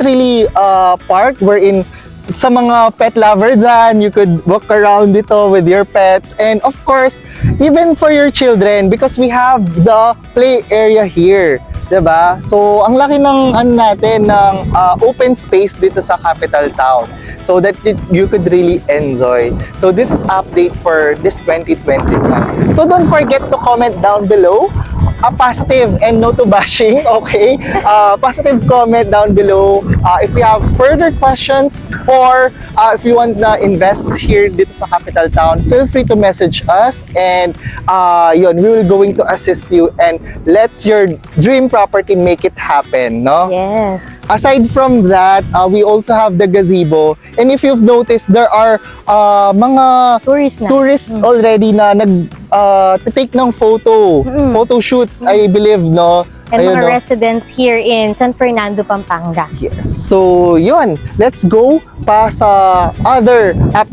really a park wherein sa mga pet lover dyan, you could walk around dito with your pets. And of course, even for your children, because we have the play area here. Diba? So, ang laki ng natin ng open space dito sa capital town so that you could really enjoy. So, this is update for this 2025. So, don't forget to comment down below a positive and no to bashing, okay? Positive comment down below if you have further questions or if you want na invest here dito sa capital town, feel free to message us and yun, we will going to assist you and let's your dream property make it happen, no? Yes. Aside from that, we also have the gazebo, and if you've noticed, there are mga tourists already na take ng photo shoot, I believe, no? And Ayun, mga no? residents here in San Fernando, Pampanga. Yes. So, yun. Let's go pa sa other update.